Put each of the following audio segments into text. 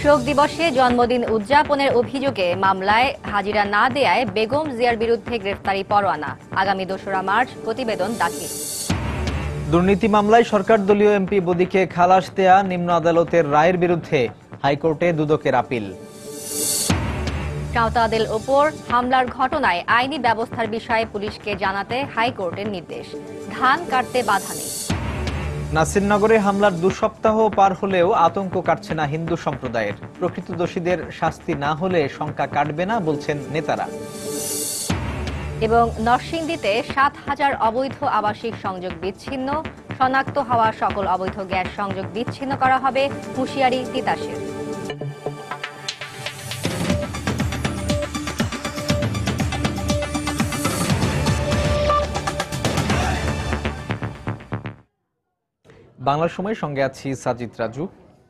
শোক দিবসে জন্মদিন উদযাপনের অভিযোগে মামলায় হাজিরা না দেয়ায় বেগম জিয়ার বিরুদ্ধে গ্রেফতারি পরোয়ানা। আগামী ২রা মার্চ প্রতিবেদন দাখিল। দুর্নীতি মামলায় সরকার দলীয় এমপি বদিকে খালাস দেয়া নিম্ন আদালতের রায়ের বিরুদ্ধে হাইকোর্টে দুদকের আপিল। সাঁওতালদের ওপর হামলার ঘটনায় আইনি ব্যবস্থার বিষয়ে পুলিশকে জানাতে হাইকোর্টের নির্দেশ। ধান কাটতে বাধা নেই। নাসিরনগরে হামলার ২ সপ্তাহ পার হলেও আতঙ্ক কাটছে না হিন্দু সম্প্রদায়ের। প্রকৃত দোষীদের শাস্তি না হলে শঙ্কা কাটবে না বলছেন নেতারা। এবং নরসিংদীতে ৭,০০০ অবৈধ আবাসিক সংযোগ বিচ্ছিন্ন, শনাক্ত হওয়া সকল অবৈধ গ্যাস সংযোগ বিচ্ছিন্ন করা হবে, হুঁশিয়ারি তিতাসের। বাংলার সময় সঙ্গে আছি সাজিদ রাজু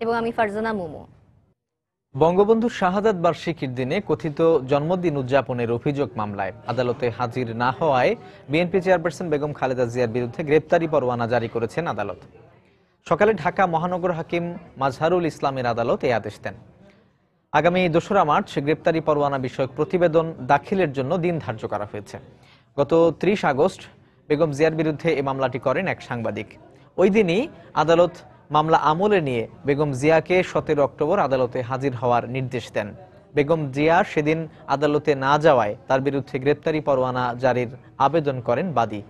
এবং আমি ফারজানা মুমু। বঙ্গবন্ধু শাহাদাত বার্ষিকীর দিনে কথিত জন্মদিন উদযাপনের অভিযোগ মামলায় আদালতে হাজির না হওয়ায় বিএনপি চেয়ারপারসন বেগম খালেদা জিয়ার বিরুদ্ধে গ্রেপ্তারি পরোয়ানা জারি করেছেন আদালত। সকালে ঢাকা মহানগর হাকিম মাজহারুল ইসলামের আদালত এই আদেশ দেন। আগামী ২রা মার্চ গ্রেপ্তারি পরোয়ানা বিষয়ক প্রতিবেদন দাখিলের জন্য দিন ধার্য করা হয়েছে। গত ৩০ আগস্ট বেগম জিয়ার বিরুদ্ধে এই মামলাটি করেন এক সাংবাদিক। ওই দিনই আদালত মামলা আমলে নিয়ে বেগম জিয়াকে ১৭ অক্টোবর আদালতে হাজির হওয়ার নির্দেশ দেন। বেগম জিয়া সেদিন আদালতে না যাওয়ায় তার বিরুদ্ধে গ্রেপ্তারি পরোয়ানা জারির আবেদন করেন বাদী।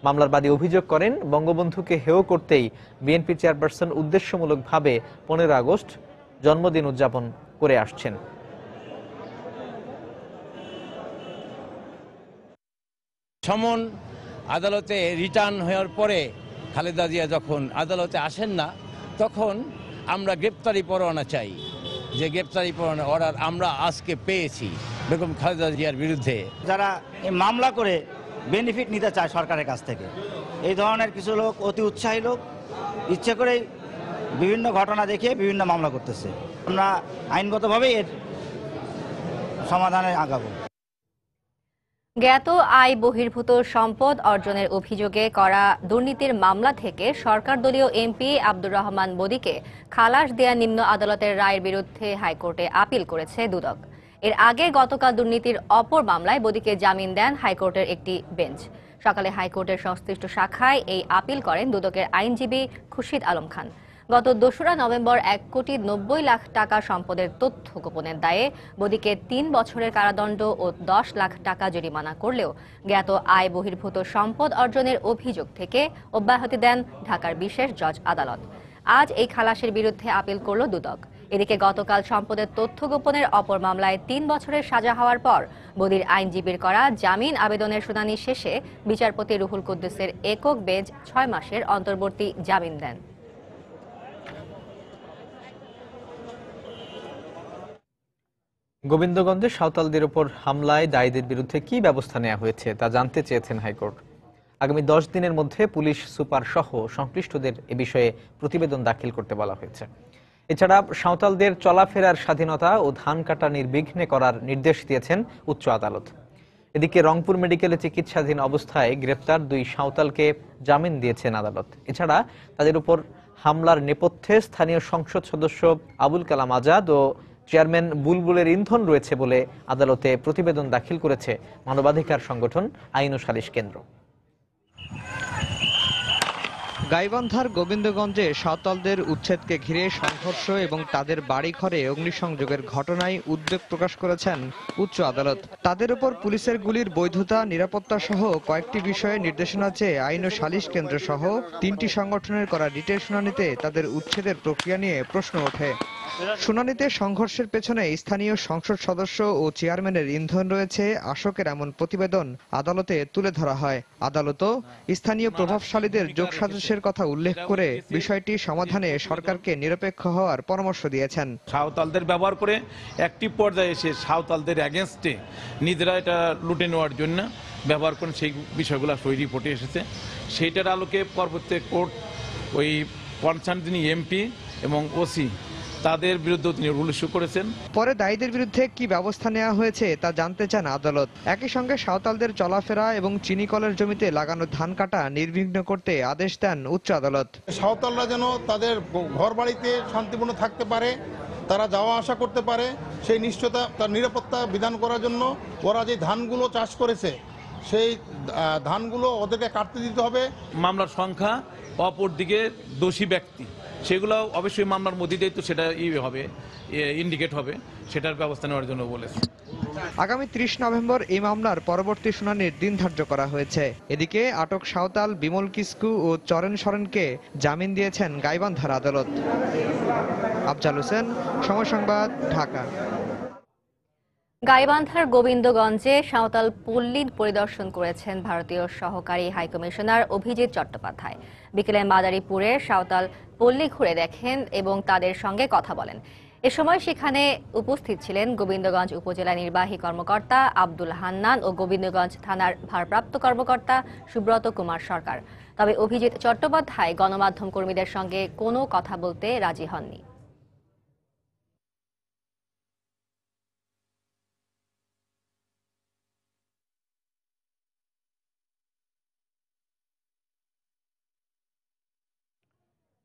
মামলার বাদী অভিযোগ করেন, বঙ্গবন্ধুকে হেয় করতেই বিএনপি চেয়ারপারসন উদ্দেশ্যমূলকভাবে ১৫ আগস্ট জন্মদিন উদযাপন করে আসছেন। সমন আদালতে রিটার্ন হওয়ার পরে খালেদা জিয়া যখন আদালতে আসেন না, তখন আমরা গ্রেপ্তারি পরোয়ানা চাই। যে গ্রেপ্তারি পরোয়ানা অর্ডার আমরা আজকে পেয়েছি বেগম খালেদা জিয়ার বিরুদ্ধে। যারা এই মামলা করে বেনিফিট নিতে চায় সরকারের কাছ থেকে, এই ধরনের কিছু লোক অতি উৎসাহী লোক ইচ্ছে করেই বিভিন্ন ঘটনা দেখিয়ে বিভিন্ন মামলা করতেছে। আমরা আইনগতভাবেই এর সমাধানে আগাবো। জ্ঞাত আয় বহির্ভূত সম্পদ অর্জনের অভিযোগে করা দুর্নীতির মামলা থেকে সরকার দলীয় এমপি আব্দুর রহমান বদিকে খালাস দেয়া নিম্ন আদালতের রায়ের বিরুদ্ধে হাইকোর্টে আপিল করেছে দুদক। এর আগে গতকাল দুর্নীতির অপর মামলায় বদিকে জামিন দেন হাইকোর্টের একটি বেঞ্চ। সকালে হাইকোর্টের সংশ্লিষ্ট শাখায় এই আপিল করেন দুদকের আইনজীবী খুরশিদ আলম খান। গত ২রা নভেম্বর ১,৯০,০০,০০০ টাকা সম্পদের তথ্য গোপনের দায়ে বদিকে ৩ বছরের কারাদণ্ড ও ১০ লাখ টাকা জরিমানা করলেও জ্ঞাত আয় বহির্ভূত সম্পদ অর্জনের অভিযোগ থেকে অব্যাহতি দেন ঢাকার বিশেষ জজ আদালত। আজ এই খালাসের বিরুদ্ধে আপিল করল দুদক। এদিকে গতকাল সম্পদের তথ্য গোপনের অপর মামলায় ৩ বছরের সাজা হওয়ার পর বদির আইনজীবীর করা জামিন আবেদনের শুনানি শেষে বিচারপতি রুহুল কুদ্দুসের একক বেঞ্চ ৬ মাসের অন্তর্বর্তী জামিন দেন। গোবিন্দগঞ্জে সাঁওতালদের উপর হামলায় দায়ীদের বিরুদ্ধে কি ব্যবস্থা নেওয়া হয়েছে তা জানতে চেয়েছেন হাইকোর্ট। আগামী ১০ দিনের মধ্যে পুলিশ সুপার সহ সংশ্লিষ্টদের এ বিষয়ে প্রতিবেদন দাখিল করতে বলা হয়েছে। এছাড়া সাঁওতালদের চলাফেরার স্বাধীনতা ও ধান কাটা নির্বিঘ্নে করার নির্দেশ দিয়েছেন উচ্চ আদালত। এদিকে রংপুর মেডিকেলে চিকিৎসাধীন অবস্থায় গ্রেপ্তার ২ সাঁওতালকে জামিন দিয়েছেন আদালত। এছাড়া তাদের উপর হামলার নেপথ্যে স্থানীয় সংসদ সদস্য আবুল কালাম আজাদ ও চেয়ারম্যান বুলবুলের ইন্ধন রয়েছে বলে আদালতে প্রতিবেদন দাখিল করেছে মানবাধিকার সংগঠন আইন ও সালিশ কেন্দ্র। গাইবান্ধার গোবিন্দগঞ্জে সাঁওতালদের উচ্ছেদকে ঘিরে সংঘর্ষ এবং তাদের বাড়িঘরে অগ্নিসংযোগের ঘটনায় উদ্বেগ প্রকাশ করেছেন উচ্চ আদালত। তাদের উপর পুলিশের গুলির বৈধতা, নিরাপত্তা সহ কয়েকটি বিষয়ে নির্দেশনা চেয়ে আইন ও সালিশ কেন্দ্র সহ ৩টি সংগঠনের করা রিটের শুনানিতে তাদের উচ্ছেদের প্রক্রিয়া নিয়ে প্রশ্ন ওঠে। শুনানিতে সংঘর্ষের পেছনে স্থানীয় সংসদ সদস্য ও চেয়ারম্যানের ইন্ধন রয়েছে আশকের এমন প্রতিবেদন আদালতে তুলে ধরা হয়। আদালতও স্থানীয় প্রভাবশালীদের যোগসাজশের কথা উল্লেখ করে বিষয়টি সমাধানে সরকারকে নিরপেক্ষ হওয়ার পরামর্শ দিয়েছেন। সাঁওতালদের ব্যবহার করে একটি পর্যায়ে এসে সাঁওতালদের এগেনস্টে নিজেরা এটা লুটে নেওয়ার জন্য ব্যবহার করেন, সেই বিষয়গুলো সই রিপোর্টে এসেছে। সেইটার আলোকে পরবর্তী কোর্ট ওই কনসার্ন যিনি এমপি এবং ওসি তাদের বিরুদ্ধে তিনি রুল ইস্যু করেছেন। পরে দায়ীদের বিরুদ্ধে কি ব্যবস্থা নেওয়া হয়েছে তা জানতে চান আদালত। একই সঙ্গে সাঁওতালদের চলাফেরা এবং চিনিকলের জমিতে লাগানো ধান কাটা নির্বিঘ্ন করতে আদেশ দেন উচ্চ আদালত। সাঁওতালরা যেন তাদের ঘর বাড়িতে শান্তিপূর্ণ থাকতে পারে তারা যাওয়া আসা করতে পারে সেই নিশ্চয়তা, তার নিরাপত্তা বিধান করার জন্য ওরা যে ধানগুলো চাষ করেছে সেই ধানগুলো ওদেরকে কাটতে দিতে হবে। মামলার সংখ্যা, অপরদিকে দোষী ব্যক্তি, সেগুলো অবশ্যই মামলার মধ্যে তো সেটা হবে, ইন্ডিকেট হবে, সেটার ব্যবস্থা নেওয়ার জন্য বলেছে। আগামী 30 নভেম্বর এই মামলার পরবর্তী শুনানির দিন ধার্য করা হয়েছে। এদিকে আটক সাঁওতাল বিমল কিস্কু ও চরেন সরেনকে জামিন দিয়েছেন গাইবান্ধার আদালত। আফজাল হোসেন, সময় সংবাদ, ঢাকা। গাইবান্ধার গোবিন্দগঞ্জে সাঁওতাল পল্লী পরিদর্শন করেছেন ভারতীয় সহকারী হাইকমিশনার অভিজিৎ চট্টোপাধ্যায়। বিকেলে মাদারীপুরের সাঁওতাল পল্লী ঘুরে দেখেন এবং তাদের সঙ্গে কথা বলেন। এ সময় সেখানে উপস্থিত ছিলেন গোবিন্দগঞ্জ উপজেলা নির্বাহী কর্মকর্তা আব্দুল হান্নান ও গোবিন্দগঞ্জ থানার ভারপ্রাপ্ত কর্মকর্তা সুব্রত কুমার সরকার। তবে অভিজিৎ চট্টোপাধ্যায় গণমাধ্যম কর্মীদের সঙ্গে কোনো কথা বলতে রাজি হননি।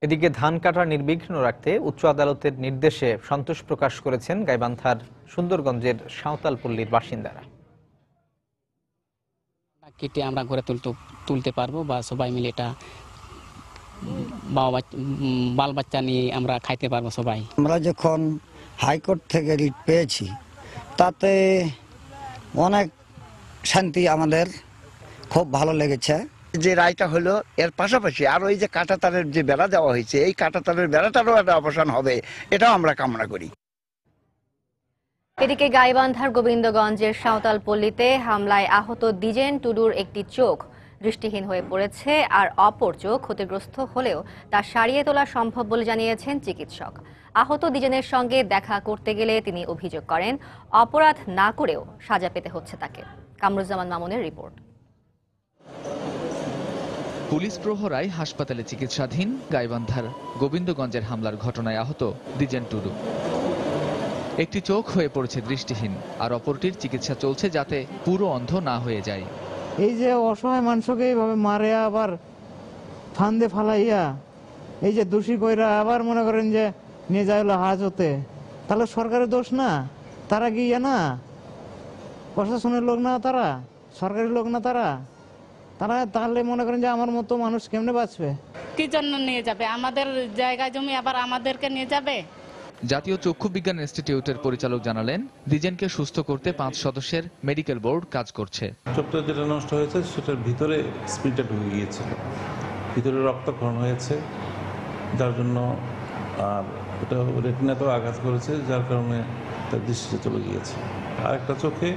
এদিকে ধান কাটা নির্বিঘ্ন রাখতে উচ্চ আদালতের নির্দেশে সন্তোষ প্রকাশ করেছেন গাইবান্ধার সুন্দরগঞ্জের সাঁওতাল পল্লীর বাসিন্দারা। কেটে আমরা ঘরে তুলতে পারবো বা সবাই মিলে এটা বাল বাচ্চা নিয়ে আমরা খাইতে পারবো সবাই। আমরা যখন হাইকোর্ট থেকে রিট পেয়েছি তাতে অনেক শান্তি, আমাদের খুব ভালো লেগেছে। যে রায়টা হলো এর পাশাপাশি আর ওই যে কাঁটাতারের যে বেড়া দেওয়া হয়েছে, এই কাঁটাতারের বেড়াটারও একটা অবসান হবে, এটাও আমরা কামনা করি। এদিকে গাইবান্ধার গোবিন্দগঞ্জের সাঁওতাল পল্লীতে হামলায় আহত দ্বিজেন টুডুর একটি চোখ দৃষ্টিহীন হয়ে পড়েছে, আর অপর চোখ ক্ষতিগ্রস্ত হলেও তা সারিয়ে তোলা সম্ভব বলে জানিয়েছেন চিকিৎসক। আহত দ্বিজেনের সঙ্গে দেখা করতে গেলে তিনি অভিযোগ করেন অপরাধ না করেও সাজা পেতে হচ্ছে তাকে। কামরুজ্জামান মামুনের রিপোর্ট। পুলিশ প্রহরায় হাসপাতালে চিকিৎসাধীন গাইবান্ধার গোবিন্দগঞ্জের হামলার ঘটনায় আহত দ্বিজেন টুডু। একটি চোখ হয়ে পড়েছে দৃষ্টিহীন, আর অপরটির চিকিৎসা চলছে যাতে পুরো অন্ধ না হয়ে যায়। এই যে অসহায় মানুষকে এইভাবে মারে আবার ফান্দে ফালাইয়া এই যে দোষী কইরা আবার মনে করেন যে নিয়ে যায় হলো হাজতে, তাহলে সরকারের দোষ না? তারা গিয়ে না প্রশাসনের লোক না, তারা সরকারি লোক না, তারা তাহলে মনে করেন যে আমার মতো মানুষ কেমনে বাঁচবে? কি জন্য নিয়ে যাবে? আমাদের জায়গা জমি আবার আমাদেরকে নিয়ে যাবে? জাতীয় চক্ষু বিজ্ঞান ইনস্টিটিউটের পরিচালক জানালেন, দ্বিজেনকে সুস্থ করতে 5 সদস্যের মেডিকেল বোর্ড কাজ করছে। চোখটা যেটা নষ্ট হয়েছে সেটার ভিতরে স্প্রিনটা ঢুকে গিয়েছিল, ভিতরে রক্তক্ষরণ হয়েছে, যার জন্য আর ওটা রেটিনাতেও আঘাত করেছে, যার কারণে তার দৃষ্টিতে চলে গিয়েছে। আর একটা চোখে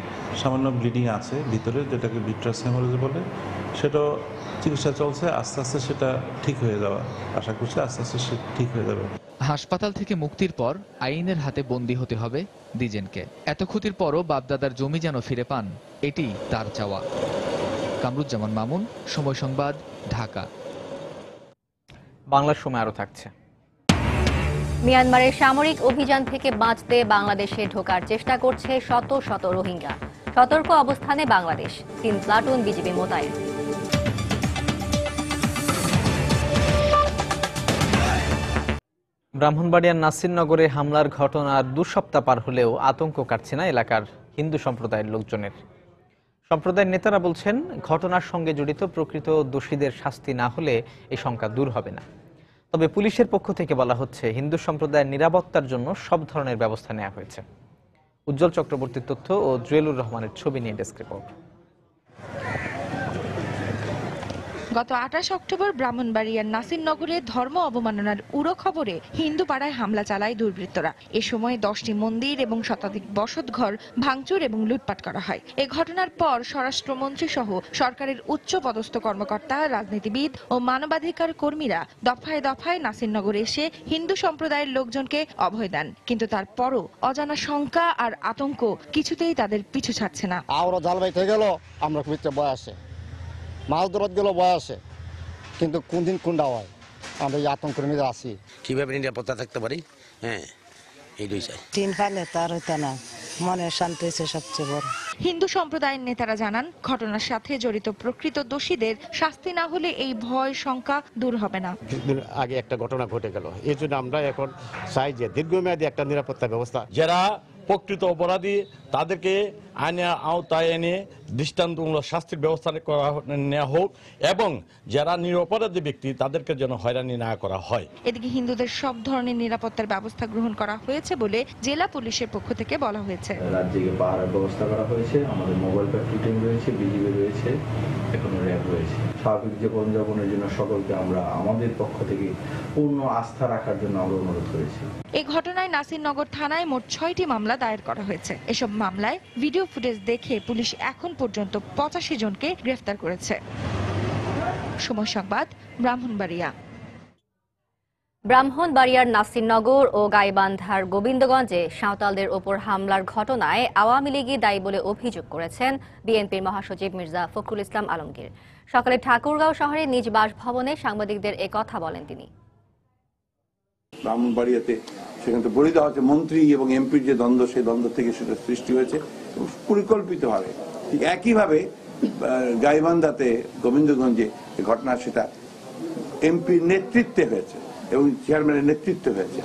সামান্য ব্লিডিং আছে ভিতরে, যেটাকে ভিট্রাস হেমোরেজ বলে, সেটাও চিকিৎসা চলছে। আস্তে আস্তে সেটা ঠিক হয়ে যাওয়া আশা করছি, আস্তে আস্তে সে ঠিক হয়ে যাবে। হাসপাতাল থেকে মুক্তির পর আইনের হাতে বন্দী হতে হবে দ্বিজেনকে। এত ক্ষতির পরও বাপদাদার জমি যেন ফিরে পান, এটি তার চাওয়া। কামরুজ্জামান মামুন, সময় সংবাদ, ঢাকা। বাংলার সময় আরো থাকছে। মিয়ানমারের সামরিক অভিযান থেকে বাঁচতে বাংলাদেশে ঢোকার চেষ্টা করছে শত শত রোহিঙ্গা। সতর্ক অবস্থানে বাংলাদেশ, 3 প্লাটুন বিজিবি মোতায়েন। ব্রাহ্মণবাড়িয়ার নাসিরনগরে হামলার ঘটনার 2 সপ্তাহ পার হলেও আতঙ্ক কাটছে না এলাকার হিন্দু সম্প্রদায়ের লোকজনের। সম্প্রদায়ের নেতারা বলছেন, ঘটনার সঙ্গে জড়িত প্রকৃত দোষীদের শাস্তি না হলে এই শঙ্কা দূর হবে না। তবে পুলিশের পক্ষ থেকে বলা হচ্ছে, হিন্দু সম্প্রদায়ের নিরাপত্তার জন্য সব ধরনের ব্যবস্থা নেওয়া হয়েছে। উজ্জ্বল চক্রবর্তীর তথ্য ও জুয়েলুর রহমানের ছবি নিয়ে ডেস্ক রিপোর্ট। গত 28 অক্টোবর ব্রাহ্মণবাড়িয়ার নাসিরনগরে ধর্ম অবমাননার উড়ো খবরে হিন্দু পাড়ায় হামলা চালায় দুর্বৃত্তরা। এ সময় 10টি মন্দির এবং শতাধিক বসতঘর ভাঙচুর এবং লুটপাট করা হয়। এ ঘটনার পর স্বরাষ্ট্রমন্ত্রী সহ সরকারের উচ্চ পদস্থ কর্মকর্তা, রাজনীতিবিদ ও মানবাধিকার কর্মীরা দফায় দফায় নাসিরনগরে এসে হিন্দু সম্প্রদায়ের লোকজনকে অভয় দেন, কিন্তু তারপরও অজানা শঙ্কা আর আতঙ্ক কিছুতেই তাদের পিছু ছাড়ছে না। আমরা জাল বাইতে গেল, আমরা বয়সে মাছ ধরত গেল বয়সে, কিন্তু কোন দিন কোনটা হয় আমরা এই আতঙ্কের মধ্যে আছি। কিভাবে নিরাপত্তা থাকতে পারি, হ্যাঁ এইটাই চাই। 3 পালে তার হইতে না, মনের শান্তি হচ্ছে সবচেয়ে বড়। হিন্দু সম্প্রদায়ের নেতারা জানান, ঘটনার সাথে জড়িত প্রকৃত দোষীদের শাস্তি না হলে এই ভয় শঙ্কা দূর হবে না। কিছুদিন আগে একটা ঘটনা ঘটে গেল, এই জন্য আমরা এখন চাই যে দীর্ঘমেয়াদী একটা নিরাপত্তা ব্যবস্থা। যারা প্রকৃত অপরাধী তাদেরকে আইনের আওতায় এনে দৃষ্টান্তমূলক শাস্তির ব্যবস্থা নেওয়া হোক এবং যারা নিরপরাধী ব্যক্তি তাদেরকে যেন হয়রানি না করা হয়। এদিকে হিন্দুদের সব ধরনের নিরাপত্তার ব্যবস্থা গ্রহণ করা হয়েছে বলে জেলা পুলিশের পক্ষ থেকে বলা হয়েছে। রাজ্যে পাহারার ব্যবস্থা করা হয়েছে, আমাদের মোবাইল প্যাট্রোলিং রয়েছে, বিজিবি রয়েছে, এখনো র্যাব রয়েছে। স্বাভাবিক জীবনযাপনের জন্য সকলকে আমরা আমাদের পক্ষ থেকে পূর্ণ আস্থা রাখার জন্য আমরা অনুরোধ করেছি। এই ঘটনায় নাসিরনগর থানায় মোট 6টি মামলা দায়ের করা হয়েছে। এসব মামলায় ভিডিও ফুটেজ দেখে পুলিশ এখন পর্যন্ত 85 জনকে গ্রেফতার করেছে। সময় সংবাদ, ব্রাহ্মণবাড়িয়া। ব্রাহ্মণবাড়িয়ার নাসিরনগর ও গাইবান্ধার গোবিন্দগঞ্জে সাঁওতালদের ওপর হামলার ঘটনায় আওয়ামী লীগই দায়ী বলে অভিযোগ করেছেন বিএনপির মহাসচিব মির্জা ফখরুল ইসলাম আলমগীর। সকালে ঠাকুরগাঁও শহরে নিজ বাসভবনে সাংবাদিকদের একথা বলেন তিনি। ব্রাহ্মণবাড়িয়াতে সেখানে তো বলে দেওয়া হচ্ছে মন্ত্রী এবং এমপির যে দ্বন্দ্ব, সেই দ্বন্দ্ব থেকে সেটা সৃষ্টি হয়েছে পরিকল্পিতভাবে। ঠিক একইভাবে গাইবান্ধাতে গোবিন্দগঞ্জে ঘটনা, সেটা এমপির নেতৃত্বে হয়েছে এবং চেয়ারম্যানের নেতৃত্বে হয়েছে।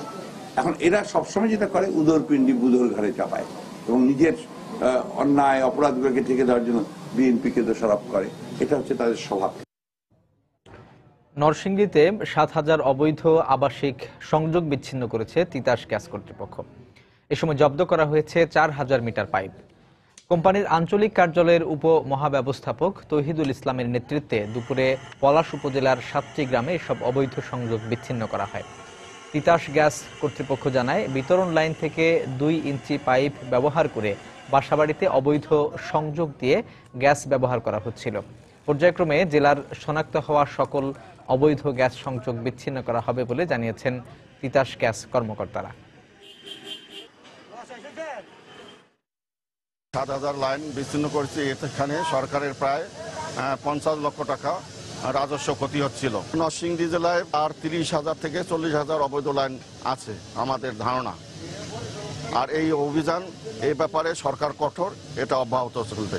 এখন এরা সবসময় যেটা করে উদরপিণ্ডি বুধর ঘরে চাপায় এবং নিজের অন্যায় অপরাধগুলোকে ঠেকে দেওয়ার জন্য বিএনপিকে দোষারোপ করে। এটা হচ্ছে তাদের স্বভাব। নরসিংদীতে ৭,০০০ অবৈধ আবাসিক সংযোগ বিচ্ছিন্ন করেছে তিতাস গ্যাস কর্তৃপক্ষ। এ সময় জব্দ করা হয়েছে ৪,০০০ মিটার পাইপ। কোম্পানির আঞ্চলিক কার্যালয়ের উপমহাব্যবস্থাপক তৌহিদুল ইসলামের নেতৃত্বে দুপুরে পলাশ উপজেলার ৭টি গ্রামে এসব অবৈধ সংযোগ বিচ্ছিন্ন করা হয়। তিতাস গ্যাস কর্তৃপক্ষ জানায়, বিতরণ লাইন থেকে ২ ইঞ্চি পাইপ ব্যবহার করে বাসাবাড়িতে অবৈধ সংযোগ দিয়ে গ্যাস ব্যবহার করা হচ্ছিল। পর্যায়ক্রমে জেলার শনাক্ত হওয়া সকল অবৈধ গ্যাস সংযোগ বিচ্ছিন্ন করা হবে বলে জানিয়েছেন তিতাস গ্যাস কর্মকর্তারা। ৭,০০০ লাইন বিচ্ছিন্ন করেছে। এখানে সরকারের প্রায় ৫০ লক্ষ টাকা রাজস্ব ক্ষতি হচ্ছিল। নরসিংদী জেলায় আর ৩০,০০০ থেকে ৪০,০০০ অবৈধ লাইন আছে আমাদের ধারণা। আর এই অভিযান, এই ব্যাপারে সরকার কঠোর, এটা অব্যাহত চলবে।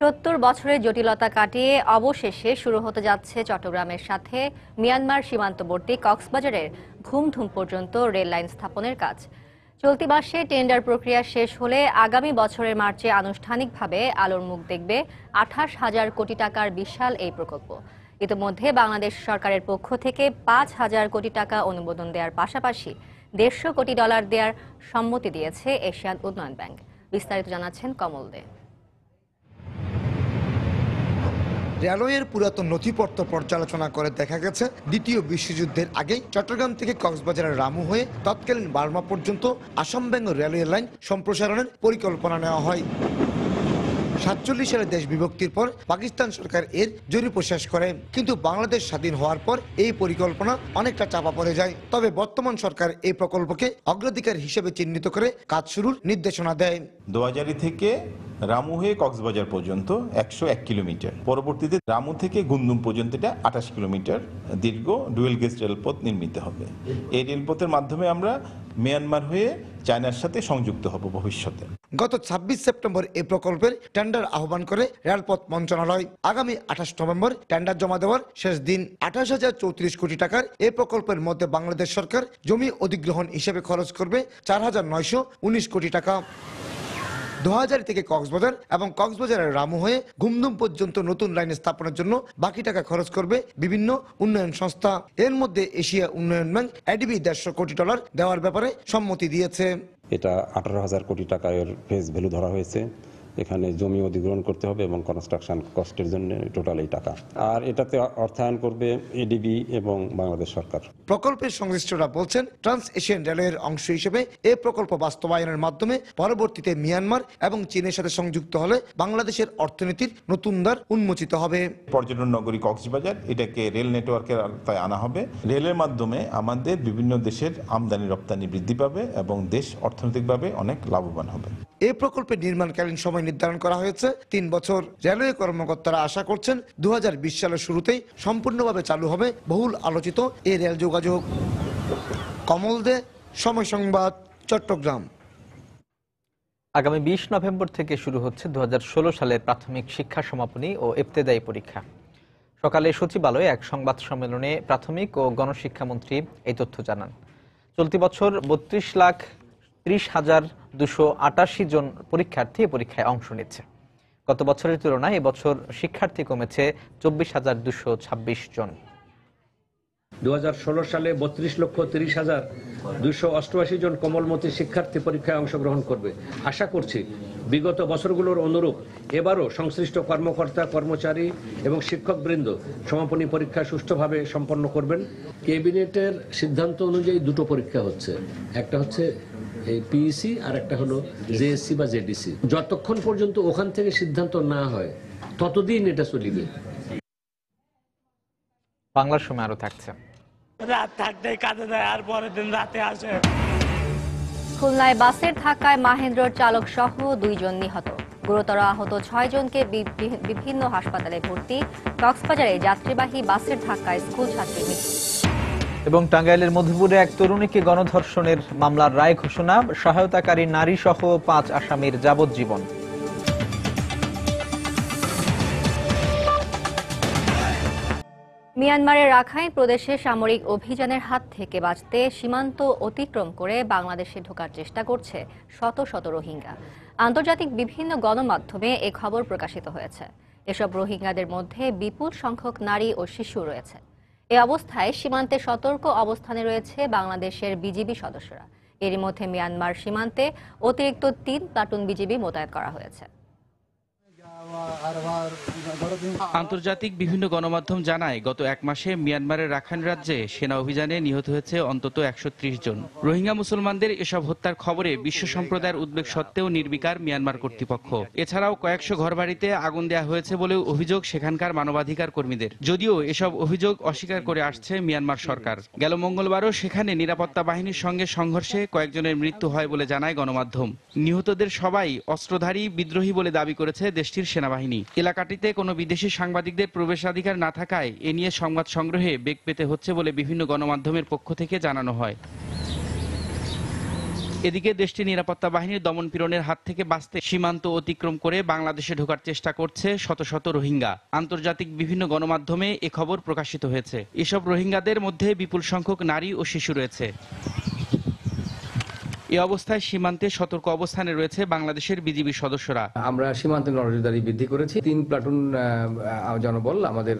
৭০ বছরের জটিলতা কাটিয়ে অবশেষে শুরু হতে যাচ্ছে চট্টগ্রামের সাথে মিয়ানমার সীমান্তবর্তী কক্সবাজারের ঘুমধুম পর্যন্ত রেল লাইন স্থাপনের কাজ। চলতি মাসে টেন্ডার প্রক্রিয়া শেষ হলে আগামী বছরের মার্চে আনুষ্ঠানিকভাবে আলোর মুখ দেখবে ২৮,০০০ কোটি টাকার বিশাল এই প্রকল্প। ইতিমধ্যে বাংলাদেশ সরকারের পক্ষ থেকে ৫,০০০ কোটি টাকা অনুমোদন দেওয়ার পাশাপাশি $১৫০ কোটি দেওয়ার সম্মতি দিয়েছে এশিয়ান উন্নয়ন ব্যাংক। বিস্তারিত জানাচ্ছেন কমল দে। রেলওয়ের পুরাতন নথিপত্র পর্যালোচনা করে দেখা গেছে, দ্বিতীয় বিশ্বযুদ্ধের আগে চট্টগ্রাম থেকে কক্সবাজারের রামু হয়ে তৎকালীন বার্মা পর্যন্ত আসাম বেঙ্গল রেলওয়ে লাইন সম্প্রসারণের পরিকল্পনা নেওয়া হয়। ৪৭ সালে দেশ বিভক্তির পর পাকিস্তান সরকার এর জরিপ শেষ করে, কিন্তু বাংলাদেশ স্বাধীন হওয়ার পর এই পরিকল্পনা অনেকটা চাপা পড়ে যায়। তবে বর্তমান সরকার এই প্রকল্পকে অগ্রাধিকার হিসেবে চিহ্নিত করে কাজ শুরুর নির্দেশনা দেয়। দোয়াজারি থেকে রামু হয়ে কক্সবাজার পর্যন্ত ১০১ কিলোমিটার, পরবর্তীতে রামু থেকে গুন্দুম পর্যন্ত ২৮ কিলোমিটার দীর্ঘ ডুয়েল গেজ রেলপথ নির্মিত হবে। এই রেলপথের মাধ্যমে আমরা মিয়ানমার হয়ে চায়নার সাথে সংযুক্ত হব ভবিষ্যতে। গত ২৬ সেপ্টেম্বর এই প্রকল্পের টেন্ডার আহ্বান করে রেলপথ মন্ত্রণালয়। আগামী ২৮ নভেম্বর টেন্ডার জমা দেওয়ার শেষ দিন। ২৮,০৩৪ কোটি টাকার এই প্রকল্পের মধ্যে বাংলাদেশ সরকার জমি অধিগ্রহণ হিসেবে খরচ করবে ৪,৯১৯ কোটি টাকা। দোহাজারী থেকে কক্সবাজার এবং কক্সবাজারের রামু হয়ে ঘুমধুম পর্যন্ত নতুন লাইন স্থাপনের জন্য বাকি টাকা খরচ করবে বিভিন্ন উন্নয়ন সংস্থা। এর মধ্যে এশিয়া উন্নয়ন ব্যাংক এডিবি $১৫০ কোটি দেওয়ার ব্যাপারে সম্মতি দিয়েছে। এটা 18,০০০ কোটি টাকার ফেস ভ্যালু ধরা হয়েছে। এখানে জমি অধিগ্রহণ করতে হবে এবং কনস্ট্রাকশন কস্টের জন্য টোটাল এই টাকা। আর এটাতে অর্থায়ন করবে এডিবি এবং বাংলাদেশ সরকার। প্রকল্পের সংশ্লিষ্টরা বলছেন, ট্রান্স এশিয়ান রেলওয়ের অংশ হিসেবে এই প্রকল্প বাস্তবায়নের মাধ্যমে পরবর্তীতে মিয়ানমার এবং চীনের সাথে সংযুক্ত হলে বাংলাদেশের অর্থনীতির নতুন দ্বার উন্মোচিত হবে। পর্যটন নগরী কক্সবাজার, এটাকে রেল নেটওয়ার্কের আওতায় আনা হবে। রেলের মাধ্যমে আমাদের বিভিন্ন দেশের আমদানি রপ্তানি বৃদ্ধি পাবে এবং দেশ অর্থনৈতিকভাবে অনেক লাভবান হবে। এই প্রকল্পের নির্মাণকালীন সময় নির্ধারণ করা হয়েছে ৩ বছর। রেলওয়ে কর্মকর্তারা আশা করছেন ২০২০ সালের শুরুতেই সম্পূর্ণভাবে চালু হবে বহুল আলোচিত এই রেল যোগাযোগ। কমল দে, সময় সংবাদ, চট্টগ্রাম। আগামী 20 নভেম্বর থেকে শুরু হচ্ছে 2016 সালের প্রাথমিক শিক্ষা সমাপনী ও ইবতেদায়ী পরীক্ষা। সকালে সচিবালয়ে এক সংবাদ সম্মেলনে প্রাথমিক ও গণশিক্ষামন্ত্রী এই তথ্য জানান। চলতি বছর 32,30,288 জন পরীক্ষার্থী পরীক্ষায় অংশ নিচ্ছে। গত বছরের তুলনায় এবছর শিক্ষার্থী কমেছে 24,226 জন। 2016 সালে 32,30,288 জন কোমলমতি শিক্ষার্থী পরীক্ষায় অংশগ্রহণ করবে। আশা করছি বিগত বছরগুলোর অনুরূপ এবারও সংশ্লিষ্ট কর্মকর্তা, কর্মচারী এবং শিক্ষকবৃন্দ সমাপনী পরীক্ষা সুষ্ঠুভাবে সম্পন্ন করবেন। ক্যাবিনেটের সিদ্ধান্ত অনুযায়ী দুটো পরীক্ষা হচ্ছে, একটা হচ্ছে এই পিইসি আর একটা হলো জেএসসি বা জেডিসি। যতক্ষণ পর্যন্ত ওখান থেকে সিদ্ধান্ত না হয় ততদিন এটা চলিবে। বাংলার সময় আরো থাকছে। রাত থাকতে কাজে যায় আর পরের দিন রাতে আসে। খুলনায় বাসের ধাক্কায় মাহেন্দ্রর চালক সহ 2 জন নিহত। গুরুতর আহত 6 জনকে বিভিন্ন হাসপাতালে ভর্তি। কক্সবাজারে যাত্রীবাহী বাসের ধাক্কায় স্কুল ছাত্রীর মৃত্যু। এবং টাঙ্গাইলের মধুপুরে এক তরুণীকে গণধর্ষণের মামলার রায় ঘোষণা, সহায়তাকারী নারী সহ 5 আসামির যাবজ্জীবন। মিয়ানমারের রাখাইন প্রদেশে সামরিক অভিযানের হাত থেকে বাঁচতে সীমান্ত অতিক্রম করে বাংলাদেশে ঢোকার চেষ্টা করছে শত শত রোহিঙ্গা। আন্তর্জাতিক বিভিন্ন গণমাধ্যমে এ খবর প্রকাশিত হয়েছে। এসব রোহিঙ্গাদের মধ্যে বিপুল সংখ্যক নারী ও শিশু রয়েছে। এ অবস্থায় সীমান্তে সতর্ক অবস্থানে রয়েছে বাংলাদেশের বিজিবি সদস্যরা। এরই মধ্যে মিয়ানমার সীমান্তে অতিরিক্ত 3 প্লাটুন বিজিবি মোতায়েন করা হয়েছে। আন্তর্জাতিক বিভিন্ন গণমাধ্যম জানায়, গত 1 মাসে মিয়ানমারের রাখাইন রাজ্যে সেনা অভিযানে নিহত হয়েছে অন্তত 130 জন। রোহিঙ্গা মুসলমানদের এসব হত্যার খবরে বিশ্ব সম্প্রদায়ের উদ্বেগ সত্ত্বেও নির্বিকার মিয়ানমার কর্তৃপক্ষ। এছাড়াও কয়েকশো ঘরবাড়িতে আগুন দেওয়া হয়েছে বলেও অভিযোগ সেখানকার মানবাধিকার কর্মীদের। যদিও এসব অভিযোগ অস্বীকার করে আসছে মিয়ানমার সরকার। গেল মঙ্গলবারও সেখানে নিরাপত্তা বাহিনীর সঙ্গে সংঘর্ষে কয়েকজনের মৃত্যু হয় বলে জানায় গণমাধ্যম। নিহতদের সবাই অস্ত্রধারী বিদ্রোহী বলে দাবি করেছে দেশটির সেনাবাহিনী। এলাকাটিতে কোনো বিদেশি সাংবাদিকদের প্রবেশাধিকার না থাকায় এ নিয়ে সংবাদ সংগ্রহে বেগ পেতে হচ্ছে বলে বিভিন্ন গণমাধ্যমের পক্ষ থেকে জানানো হয়। এদিকে দেশটির নিরাপত্তা বাহিনীর দমনপীড়নের হাত থেকে বাঁচতে সীমান্ত অতিক্রম করে বাংলাদেশে ঢোকার চেষ্টা করছে শত শত রোহিঙ্গা। আন্তর্জাতিক বিভিন্ন গণমাধ্যমে এ খবর প্রকাশিত হয়েছে। এসব রোহিঙ্গাদের মধ্যে বিপুল সংখ্যক নারী ও শিশু রয়েছে। এ অবস্থায় সীমান্তে সতর্ক অবস্থানে রয়েছে বাংলাদেশের বিজিবি সদস্যরা। আমরা সীমান্তে নজরদারি বৃদ্ধি করেছি। 3 প্লাটুন জনবল আমাদের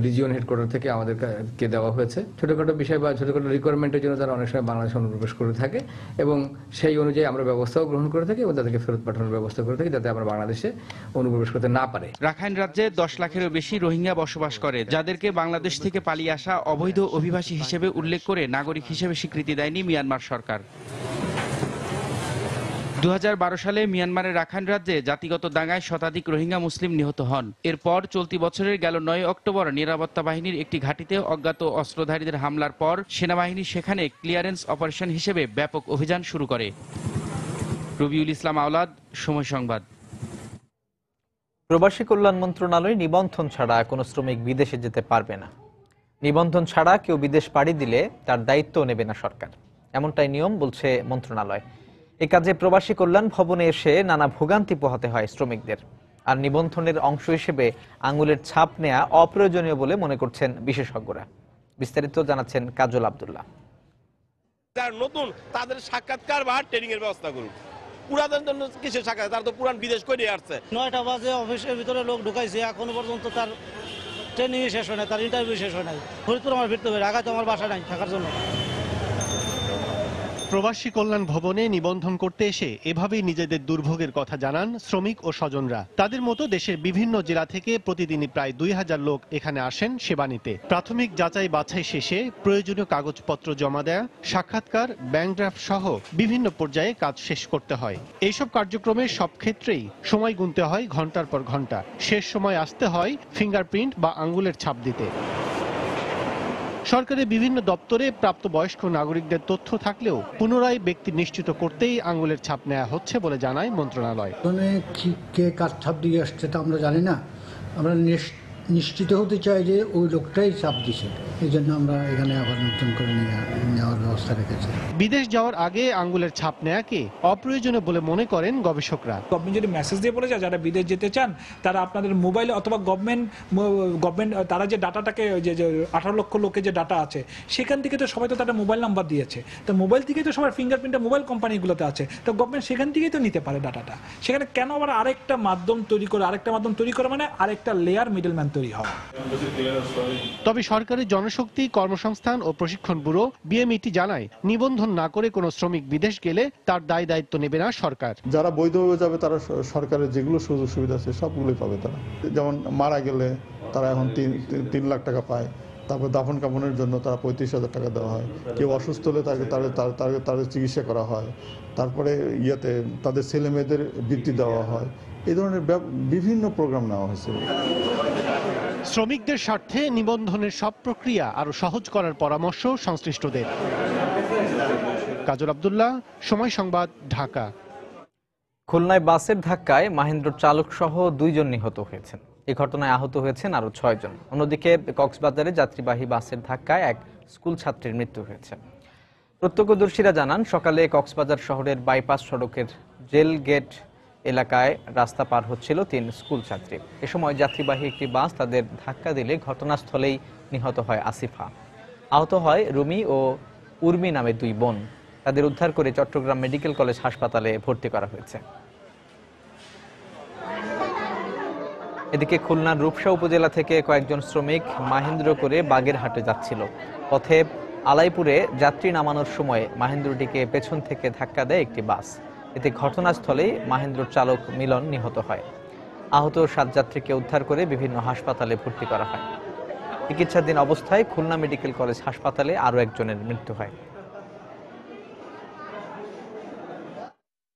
রিজিয়ন হেডকোয়ার্টার থেকে আমাদেরকে দেওয়া হয়েছে। ছোটখাটো বিষয় বা ছোটখাটো রিকোয়ারমেন্টের জন্য তারা অনেক সময় বাংলাদেশে অনুপ্রবেশ করে থাকে এবং সেই অনুযায়ী আমরা ব্যবস্থাও গ্রহণ করে থাকি এবং তাদেরকে ফেরত পাঠানোর ব্যবস্থা করে থাকি যাতে আমরা বাংলাদেশে অনুপ্রবেশ করতে না পারে। রাখাইন রাজ্যে 10 লাখেরও বেশি রোহিঙ্গা বসবাস করে, যাদেরকে বাংলাদেশ থেকে পালিয়ে আসা অবৈধ অভিবাসী হিসেবে উল্লেখ করে নাগরিক হিসেবে স্বীকৃতি দেয়নি মিয়ানমার সরকার। 2012 সালে মিয়ানমারের রাখাইন রাজ্যে জাতিগত দাঙ্গায় শতাধিক রোহিঙ্গা মুসলিম নিহত হন। এরপর চলতি বছরের গেল 9 অক্টোবর নিরাপত্তা বাহিনীর একটি ঘাঁটিতে অজ্ঞাত অস্ত্রধারীদের হামলার পর সেনাবাহিনী সেখানে ক্লিয়ারেন্স অপারেশন হিসেবে ব্যাপক অভিযান শুরু করে। রবিউল ইসলাম আওলাদ, সময় সংবাদ। প্রবাসী কল্যাণ মন্ত্রণালয় নিবন্ধন ছাড়া কোনো শ্রমিক বিদেশে যেতে পারবে না। নিবন্ধন ছাড়া কেউ বিদেশ পাড়ি দিলে তার দায়িত্ব নেবে না সরকার, এমনটাই নিয়ম বলছে মন্ত্রণালয়। এ কাজে প্রবাসী কল্যাণ ভবনে এসে নানা ভোগান্তি পোহাতে হয় শ্রমিকদের। আর নিবন্ধনের অংশ হিসেবে আঙুলের ছাপ নেওয়া অপ্রয়োজনীয় বলে মনে করছেন বিশেষজ্ঞরা। বিস্তারিত জানাচ্ছেন কাজল আব্দুল্লাহ। যারা নতুন তাদের সাক্ষাৎকার বা ট্রেনিং এর ব্যবস্থা করুন। পুরাতন জন্য কিসের সাক্ষাৎ, তারা তো পুরান বিদেশ করে আসছে। 9টা বাজে অফিসের ভিতরে লোক ঢুকাইছে, এখনো পর্যন্ত তার ট্রেনিং শেষ হয় না, তার ইন্টারভিউ শেষ হয় নাই। ফরিদপুর আমার ফিরতে হবে, ঢাকায় তো আমার বাসা নাই থাকার জন্য। প্রবাসী কল্যাণ ভবনে নিবন্ধন করতে এসে এভাবেই নিজেদের দুর্ভোগের কথা জানান শ্রমিক ও স্বজনরা। তাদের মতো দেশের বিভিন্ন জেলা থেকে প্রতিদিনই প্রায় 2000 লোক এখানে আসেন সেবা নিতে। প্রাথমিক যাচাই বাছাই শেষে প্রয়োজনীয় কাগজপত্র জমা দেয়া, সাক্ষাৎকার, ব্যাংক ড্রাফট সহ বিভিন্ন পর্যায়ে কাজ শেষ করতে হয়। এইসব কার্যক্রমে সব ক্ষেত্রেই সময় গুনতে হয় ঘন্টার পর ঘন্টা। শেষ সময় আসতে হয় ফিঙ্গারপ্রিন্ট বা আঙ্গুলের ছাপ দিতে। সরকারের বিভিন্ন দপ্তরে প্রাপ্তবয়স্ক নাগরিকদের তথ্য থাকলেও পুনরায় ব্যক্তি নিশ্চিত করতেই আঙ্গুলের ছাপ নেওয়া হচ্ছে বলে জানায় মন্ত্রণালয়। কে কার ছাপ দিয়ে আসছে তা আমরা জানি না, আমরা নিশ্চিত হতে চাই যে ওই লোকটাই ছাপ দিছে। এই জন্য আমরা এখানে আবার নতুন করে নেওয়ার ব্যবস্থা রেখেছি। বিদেশ যাওয়ার আগে আঙ্গুলের ছাপ নেয়াকে অপ্রয়োজনীয় বলে মনে করেন গবেষকরা। গভর্নমেন্ট যদি মেসেজ দিয়ে বলে যায় যারা বিদেশ যেতে চান তারা আপনাদের মোবাইলে অথবা গভর্নমেন্ট তারা যে ডাটাটাকে যে 18 লক্ষ লোকের যে ডাটা আছে সেখান থেকে তো সবাই তো তাদের মোবাইল নাম্বার দিয়েছে, তো মোবাইল থেকেই তো সবার ফিঙ্গারপ্রিন্টটা মোবাইল কোম্পানিগুলোতে আছে, তো গভর্নমেন্ট সেখান থেকেই তো নিতে পারে ডাটাটা। সেখানে কেন আবার আরেকটা মাধ্যম তৈরি করে মানে আরেকটা লেয়ার মিডলম্যান তৈরি হয়। তবে সরকারি জনশক্তি কর্মসংস্থান ও প্রশিক্ষণ ব্যুরো বিএমইটি জানায় নিবন্ধন না করে কোনো শ্রমিক বিদেশ গেলে তার দায় দায়িত্ব নেবে না সরকার। যারা বৈধভাবে যাবে তারা সরকারের যেগুলো সুযোগ সুবিধা আছে সবগুলোই পাবে তারা। যেমন মারা গেলে তারা এখন 3 লাখ টাকা পায়, তারপর দাফন কাফনের জন্য তারা 35,000 টাকা দেওয়া হয়, কেউ অসুস্থ হলে তাদের চিকিৎসা করা হয়, তারপরে তাদের ছেলে মেয়েদের বৃত্তি দেওয়া হয়, এই ধরনের বিভিন্ন প্রোগ্রাম নেওয়া হয়েছে। শ্রমিকদের স্বার্থে নিবন্ধনের সব প্রক্রিয়া আরো সহজ করার পরামর্শ সংশ্লিষ্টদের। কাজল আব্দুল্লাহ, সময় সংবাদ, ঢাকা। খুলনায় বাসের ধাক্কায় মাহেন্দ্র চালক সহ 2 জন নিহত হয়েছেন। এই ঘটনায় আহত হয়েছেন আরো 6 জন। অন্যদিকে কক্সবাজারে যাত্রীবাহী বাসের ধাক্কায় এক স্কুল ছাত্রীর মৃত্যু হয়েছে। প্রত্যক্ষদর্শীরা জানান সকালে কক্সবাজার শহরের বাইপাস সড়কের জেল গেট এলাকায় রাস্তা পার হচ্ছিল 3 স্কুল ছাত্রী। এ সময় যাত্রীবাহী একটি বাস তাদের ধাক্কা দিলে ঘটনাস্থলেই নিহত হয় আসিফা। আহত হয় রুমি ও উর্মি নামে 2 বোন। তাদের উদ্ধার করে চট্টগ্রাম মেডিকেল কলেজ হাসপাতালে ভর্তি করা হয়েছে। এদিকে খুলনার রূপসা উপজেলা থেকে কয়েকজন শ্রমিক মাহেন্দ্র করে বাগেরহাটে যাচ্ছিল। পথে আলাইপুরে যাত্রী নামানোর সময় মাহেন্দ্রটিকে পেছন থেকে ধাক্কা দেয় একটি বাস। এতে ঘটনাস্থলেই মাহেন্দ্রর চালক মিলন নিহত হয়। আহত 7 যাত্রীকে উদ্ধার করে বিভিন্ন হাসপাতালে ভর্তি করা হয়। চিকিৎসাধীন অবস্থায় খুলনা মেডিকেল কলেজ হাসপাতালে আরও একজনের মৃত্যু হয়।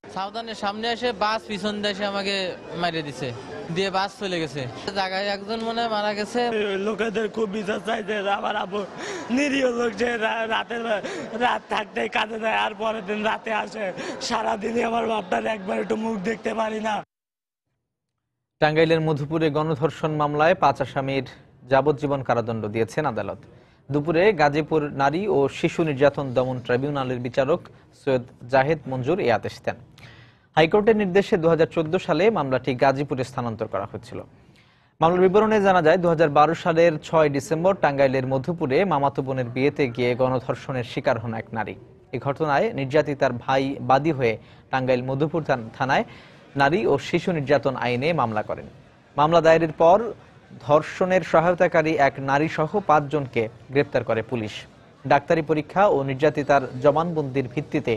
সাবধানে সামনে এসে বাস পিছন দিয়ে আমাকে মারিয়ে দিছে, দিয়ে বাস চলে গেছে। জায়গায় একজন মনে মারা গেছে। লোকেদের খুব বিচার চাইছে, আমার আব্বু নিরীহ লোক যে রাত থাকতে কাঁদে দেয় আর পরের দিন রাতে আসে। সারাদিনই আমার বাপটার একবার একটু মুখ দেখতে পারি না। টাঙ্গাইলের মধুপুরে গণধর্ষণ মামলায় 5 আসামির যাবজ্জীবন কারাদণ্ড দিয়েছেন আদালত। দুপুরে গাজীপুর নারী ও শিশু নির্যাতন দমন ট্রাইব্যুনালের বিচারক সৈয়দ জাহেদ মঞ্জুর এই আদেশ দেন। হাইকোর্টের নির্দেশে 2014 সালে মামলাটি গাজীপুরে স্থানান্তর করা হয়েছিল। মামলার বিবরণে জানা যায় 2012 সালের 6 ডিসেম্বর টাঙ্গাইলের মধুপুরে মামাতো বোনের বিয়েতে গিয়ে গণধর্ষণের শিকার হন এক নারী। এই ঘটনায় নির্যাতিতার ভাই বাদী হয়ে টাঙ্গাইল মধুপুর থানায় নারী ও শিশু নির্যাতন আইনে মামলা করেন। মামলা দায়েরের পর ধর্ষণের সহায়তাকারী এক নারী সহ 5 জনকে গ্রেপ্তার করে পুলিশ। ডাক্তারি পরীক্ষা ও নির্যাতিতার জবানবন্দির ভিত্তিতে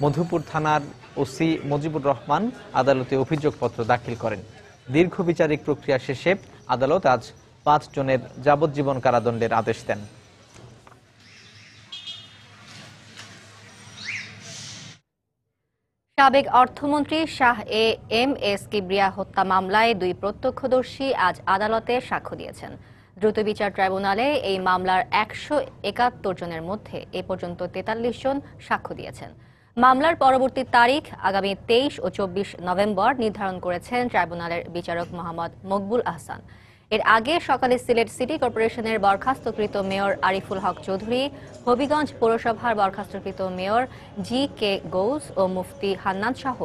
মধুপুর থানার ওসি মুজিবুর রহমান আদালতে অভিযোগপত্র দাখিল করেন। দীর্ঘ বিচারিক প্রক্রিয়া শেষে আদালত আজ 5 জনের যাবজ্জীবন কারাদণ্ডের আদেশ দেন। সাবেক অর্থমন্ত্রী শাহ এম এস কিবরিয়া হত্যা মামলায় 2 প্রত্যক্ষদর্শী আজ আদালতে সাক্ষ্য দিয়েছেন। দ্রুত বিচার ট্রাইব্যুনালে এই মামলার 171 জনের মধ্যে এ পর্যন্ত 43 জন সাক্ষ্য দিয়েছেন। মামলার পরবর্তী তারিখ আগামী 23 ও 24 নভেম্বর নির্ধারণ করেছেন ট্রাইব্যুনালের বিচারক মোহাম্মদ মকবুল আহসান। এর আগে সকালে সিলেট সিটি কর্পোরেশনের বরখাস্তকৃত মেয়র আরিফুল হক চৌধুরী, হবিগঞ্জ পৌরসভার বরখাস্তকৃত মেয়র জি.কে. গৌস ও মুফতি হান্নান সহ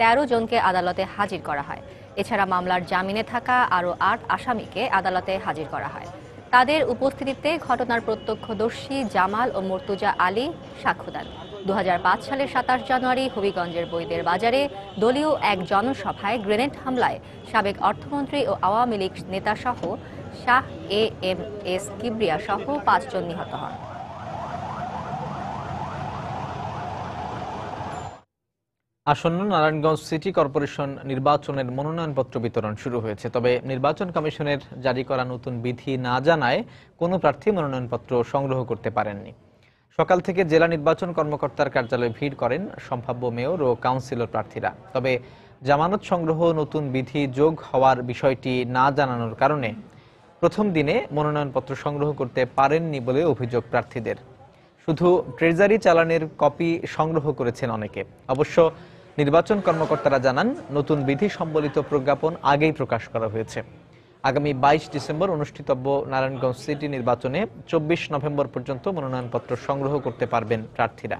13 জনকে আদালতে হাজির করা হয়। এছাড়া মামলার জামিনে থাকা আরও 8 আসামিকে আদালতে হাজির করা হয়। তাদের উপস্থিতিতে ঘটনার প্রত্যক্ষদর্শী জামাল ও মুর্তুজা আলী সাক্ষ্য দেন। 2005 সালের 27 জানুয়ারি হবিগঞ্জের বৈদের বাজারে দলীয় এক জনসভায় গ্রেনেড হামলায় সাবেক অর্থমন্ত্রী ও আওয়ামী লীগ নেতা সহ শাহ এম এস কিবরিয়া সহ 5 জন নিহত হন। আসন্ন নারায়ণগঞ্জ সিটি কর্পোরেশন নির্বাচনের মনোনয়নপত্র বিতরণ শুরু হয়েছে। তবে নির্বাচন কমিশনের জারি করা নতুন বিধি না জানায় কোনো প্রার্থী মনোনয়নপত্র সংগ্রহ করতে পারেননি। সকাল থেকে জেলা নির্বাচন কর্মকর্তার কার্যালয়ে ভিড় করেন সম্ভাব্য মেয়র ও কাউন্সিলর প্রার্থীরা। তবে জামানত সংগ্রহ নতুন বিধি যোগ হওয়ার বিষয়টি না জানানোর কারণে প্রথম দিনে মনোনয়নপত্র সংগ্রহ করতে পারেননি বলে অভিযোগ প্রার্থীদের। শুধু ট্রেজারি চালানের কপি সংগ্রহ করেছেন অনেকে। অবশ্য নির্বাচন কর্মকর্তারা জানান নতুন বিধি সম্বলিত প্রজ্ঞাপন আগেই প্রকাশ করা হয়েছে। আগামী 22 ডিসেম্বর অনুষ্ঠিতব্য নারায়ণগঞ্জ সিটি নির্বাচনে 24 নভেম্বর পর্যন্ত মনোনয়নপত্র সংগ্রহ করতে পারবেন প্রার্থীরা।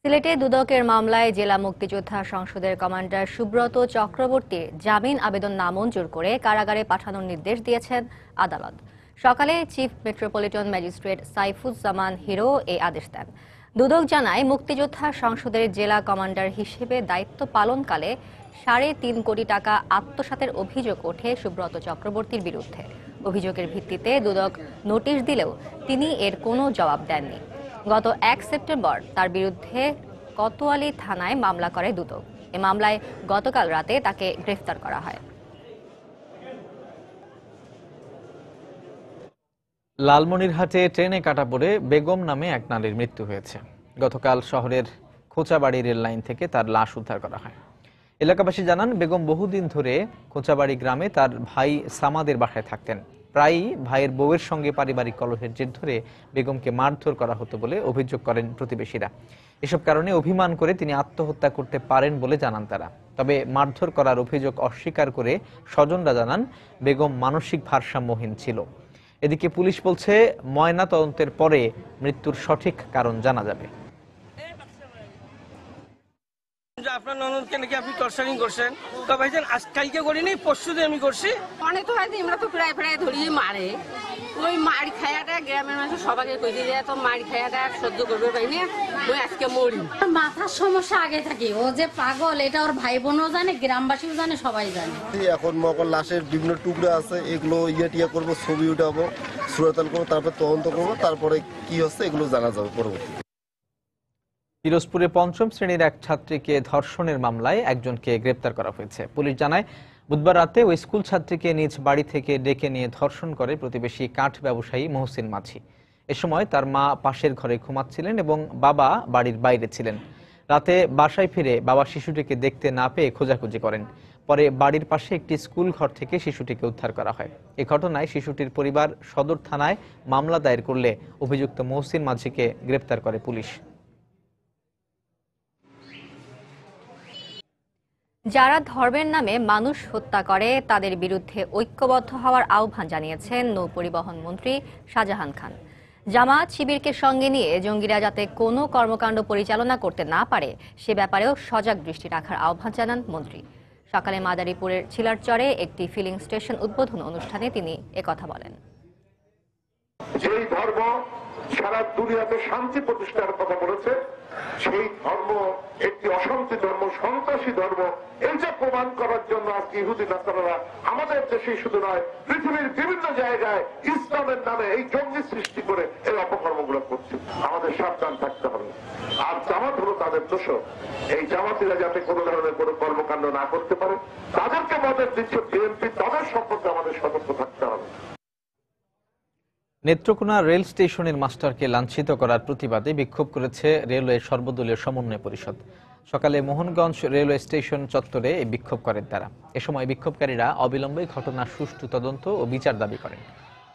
সিলেটে দুদকের মামলায় জেলা মুক্তিযোদ্ধা সংসদের কমান্ডার সুব্রত চক্রবর্তীর জামিন আবেদন নামঞ্জুর করে কারাগারে পাঠানোর নির্দেশ দিয়েছেন আদালত। সকালে chief metropolitan magistrate Saifuzzaman hero এই আদেশ দেন। দুদক জানায়, মুক্তিযোদ্ধা সংসদের জেলা কমান্ডার হিসেবে দায়িত্ব পালনকালে 3.5 কোটি টাকা আত্মসাতের অভিযোগ ওঠে সুব্রত চক্রবর্তীর বিরুদ্ধে। অভিযোগের ভিত্তিতে দুদক নোটিশ দিলেও তিনি এর কোনো জবাব দেননি। গত 1 সেপ্টেম্বর তার বিরুদ্ধে কোতোয়ালি থানায় মামলা করে দুদক। এ মামলায় গতকাল রাতে তাকে গ্রেফতার করা হয়। লালমনিরহাটে ট্রেনে কাটা পড়ে বেগম নামে এক নারীর মৃত্যু হয়েছে। গতকাল শহরের খোঁচাবাড়ি রেল লাইন থেকে তার লাশ উদ্ধার করা হয়। এলাকাবাসী জানান, বেগম বহুদিন ধরে খোঁচাবাড়ি গ্রামে তার ভাই সামাদের বাসায় থাকতেন। প্রায়ই ভাইয়ের বউয়ের সঙ্গে পারিবারিক কলহের জের ধরে বেগমকে মারধর করা হতো বলে অভিযোগ করেন প্রতিবেশীরা। এসব কারণে অভিমান করে তিনি আত্মহত্যা করতে পারেন বলে জানান তারা। তবে মারধর করার অভিযোগ অস্বীকার করে স্বজনরা জানান, বেগম মানসিক ভারসাম্যহীন ছিল। এদিকে পুলিশ বলছে, ময়না তদন্তের পরে মৃত্যুর সঠিক কারণ জানা যাবে। আপনার ননদকে নাকি আপনি টর্চারিং করছেন, তো ভাইজান আজকালকে করিনি, পরশু দিন আমি করছি। অনেক তো হয়তো আমরা তো প্রায় ধরিয়ে মারে, ওই মারি খায়াটা গ্রামের মানুষ সবাইকে কই দিয়ে তো মারি খায়াটা সহ্য করবে পাই না, ওই আজকে মরি। মাথার সমস্যা আগে থাকে, ও যে পাগল এটা ওর ভাই বোনও জানে, গ্রামবাসীও জানে, সবাই জানে। এখন মকর লাশের বিভিন্ন টুকরা আছে, এগুলো টিয়া করবো, ছবি উঠাবো, সুরতাল করবো, তারপর তদন্ত করবো, তারপরে কি হচ্ছে এগুলো জানা যাবে পরবর্তী। পিরোজপুরে 5ম শ্রেণীর এক ছাত্রীকে ধর্ষণের মামলায় একজনকে গ্রেপ্তার করা হয়েছে। পুলিশ জানায়, বুধবার রাতে ওই স্কুল ছাত্রীকে নিজ বাড়ি থেকে ডেকে নিয়ে ধর্ষণ করে প্রতিবেশী কাঠ ব্যবসায়ী মহসিন মাঝি। এ সময় তার মা পাশের ঘরে ঘুমাচ্ছিলেন এবং বাবা বাড়ির বাইরে ছিলেন। রাতে বাসায় ফিরে বাবা শিশুটিকে দেখতে না পেয়ে খোঁজাখুঁজি করেন। পরে বাড়ির পাশে একটি স্কুল ঘর থেকে শিশুটিকে উদ্ধার করা হয়। এ ঘটনায় শিশুটির পরিবার সদর থানায় মামলা দায়ের করলে অভিযুক্ত মহসিন মাঝিকে গ্রেপ্তার করে পুলিশ। যারা ধর্মের নামে মানুষ হত্যা করে তাদের বিরুদ্ধে ঐক্যবদ্ধ হওয়ার আহ্বান জানিয়েছেন নৌপরিবহন মন্ত্রী শাহজাহান খান। জামায়াত শিবিরকে সঙ্গে নিয়ে জঙ্গিরা যাতে কোনো কর্মকাণ্ড পরিচালনা করতে না পারে সে ব্যাপারেও সজাগ দৃষ্টি রাখার আহ্বান জানান মন্ত্রী। সকালে মাদারীপুরের ছিলারচরে একটি ফিলিং স্টেশন উদ্বোধন অনুষ্ঠানে তিনি একথা বলেন। যেই ধর্ম সারা দুনিয়াতে শান্তি প্রতিষ্ঠার কথা বলেছে, সেই ধর্ম একটি অশান্তি ধর্ম, সন্ত্রাসী ধর্ম, এইটা প্রমাণ করার জন্য আজকে ইহুদি নাসারারা আমাদের দেশেই শুধু নয় পৃথিবীর বিভিন্ন জায়গায় ইসলামের নামে এই জঙ্গি সৃষ্টি করে এই অপকর্মগুলো করছে। আমাদের সাবধান থাকতে হবে। আর জামাত হলো তাদের দোষক। এই জামাতিরা যাতে কোনো ধরনের কোনো কর্মকাণ্ড না করতে পারে তাদেরকে মদত দিচ্ছে বিএনপি, তাদের সম্পর্কে আমাদের সতর্ক থাকতে হবে। নেত্রকোনা রেল স্টেশনের মাস্টারকে লাঞ্ছিত করার প্রতিবাদে বিক্ষোভ করেছে রেলওয়ে সর্বদলীয় সমন্বয় পরিষদ। সকালে মোহনগঞ্জ রেলওয়ে স্টেশন চত্বরে এই বিক্ষোভ করেন তারা। এ সময় বিক্ষোভকারীরা অবিলম্বে ঘটনার সুষ্ঠু তদন্ত ও বিচার দাবি করেন।